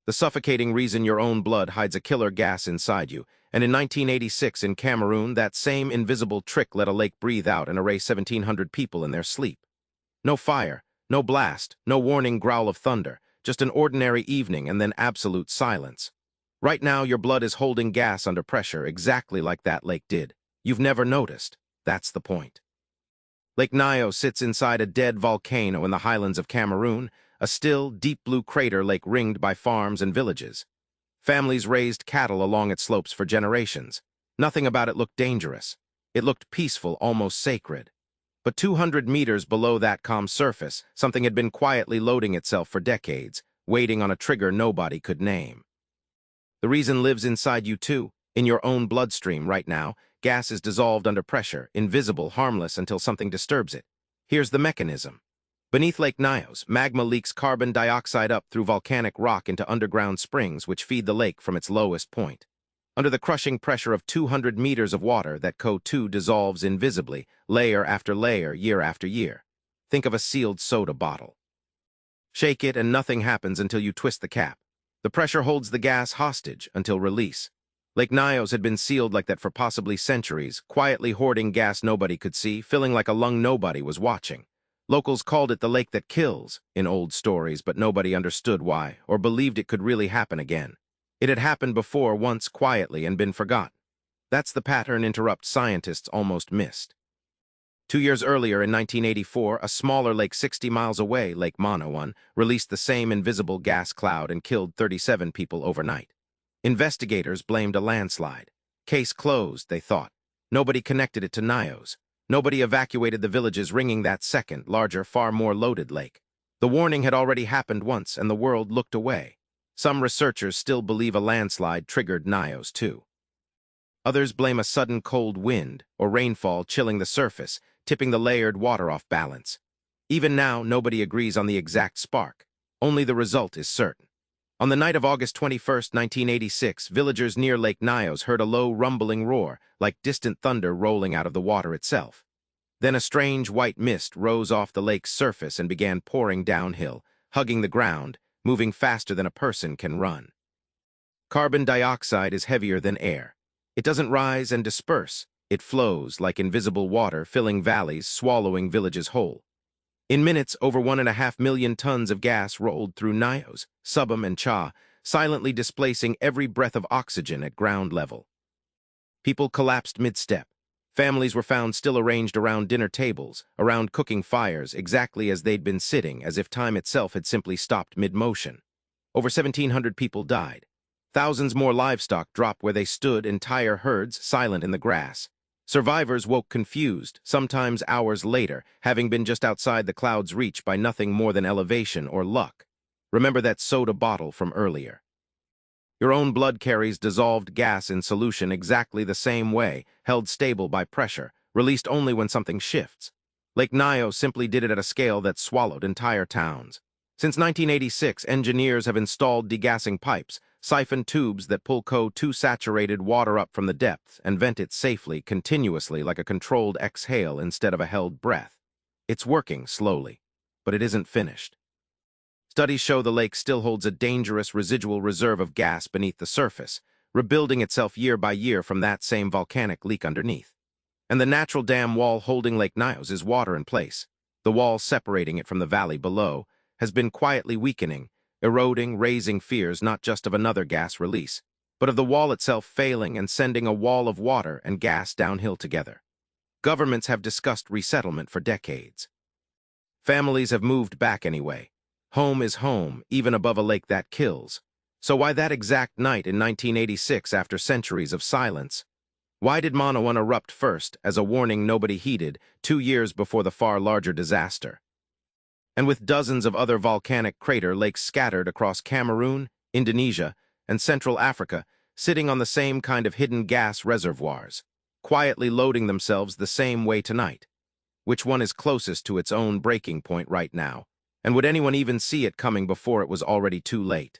The suffocating reason your own blood hides a killer gas inside you, and in 1986 in Cameroon, that same invisible trick let a lake breathe out and erase 1,700 people in their sleep. No fire, no blast, no warning growl of thunder, just an ordinary evening and then absolute silence. Right now, your blood is holding gas under pressure, exactly like that lake did. You've never noticed. That's the point. Lake Nyos sits inside a dead volcano in the highlands of Cameroon, a still, deep blue crater lake ringed by farms and villages. Families raised cattle along its slopes for generations. Nothing about it looked dangerous. It looked peaceful, almost sacred. But 200 meters below that calm surface, something had been quietly loading itself for decades, waiting on a trigger nobody could name. The reason lives inside you too, in your own bloodstream right now. Gas is dissolved under pressure, invisible, harmless until something disturbs it. Here's the mechanism. Beneath Lake Nyos, magma leaks carbon dioxide up through volcanic rock into underground springs which feed the lake from its lowest point. Under the crushing pressure of 200 meters of water, that CO2 dissolves invisibly, layer after layer, year after year. Think of a sealed soda bottle. Shake it and nothing happens until you twist the cap. The pressure holds the gas hostage until release. Lake Nyos had been sealed like that for possibly centuries, quietly hoarding gas nobody could see, filling like a lung nobody was watching. Locals called it the lake that kills in old stories, but nobody understood why or believed it could really happen again. It had happened before once quietly and been forgotten. That's the pattern scientists almost missed. 2 years earlier, in 1984, a smaller lake 60 miles away, Lake Nyos, released the same invisible gas cloud and killed 37 people overnight. Investigators blamed a landslide. Case closed, they thought. Nobody connected it to Nyos. Nobody evacuated the villages ringing that second, larger, far more loaded lake. The warning had already happened once, and the world looked away. Some researchers still believe a landslide triggered Nyos too. Others blame a sudden cold wind or rainfall chilling the surface, tipping the layered water off balance. Even now, nobody agrees on the exact spark. Only the result is certain. On the night of August 21, 1986, villagers near Lake Nyos heard a low rumbling roar, like distant thunder rolling out of the water itself. Then a strange white mist rose off the lake's surface and began pouring downhill, hugging the ground, moving faster than a person can run. Carbon dioxide is heavier than air. It doesn't rise and disperse. It flows like invisible water, filling valleys, swallowing villages whole. In minutes, over 1.5 million tons of gas rolled through Nyos, Subum, and Cha, silently displacing every breath of oxygen at ground level. People collapsed mid-step. Families were found still arranged around dinner tables, around cooking fires, exactly as they'd been sitting, as if time itself had simply stopped mid-motion. Over 1,700 people died. Thousands more livestock dropped where they stood, entire herds silent in the grass. Survivors woke confused, sometimes hours later, having been just outside the cloud's reach by nothing more than elevation or luck. Remember that soda bottle from earlier. Your own blood carries dissolved gas in solution exactly the same way, held stable by pressure, released only when something shifts. Lake Nyos simply did it at a scale that swallowed entire towns. Since 1986, engineers have installed degassing pipes, siphon tubes that pull CO2 saturated water up from the depths and vent it safely, continuously, like a controlled exhale instead of a held breath. It's working slowly, but it isn't finished. Studies show the lake still holds a dangerous residual reserve of gas beneath the surface, rebuilding itself year by year from that same volcanic leak underneath. And the natural dam wall holding Lake Nyos is water in place. The wall separating it from the valley below has been quietly weakening, eroding, raising fears not just of another gas release, but of the wall itself failing and sending a wall of water and gas downhill together. Governments have discussed resettlement for decades. Families have moved back anyway. Home is home, even above a lake that kills. So why that exact night in 1986 after centuries of silence? Why did Nyos erupt first, as a warning nobody heeded, 2 years before the far larger disaster? And with dozens of other volcanic crater lakes scattered across Cameroon, Indonesia, and Central Africa, sitting on the same kind of hidden gas reservoirs, quietly loading themselves the same way tonight. Which one is closest to its own breaking point right now? And would anyone even see it coming before it was already too late?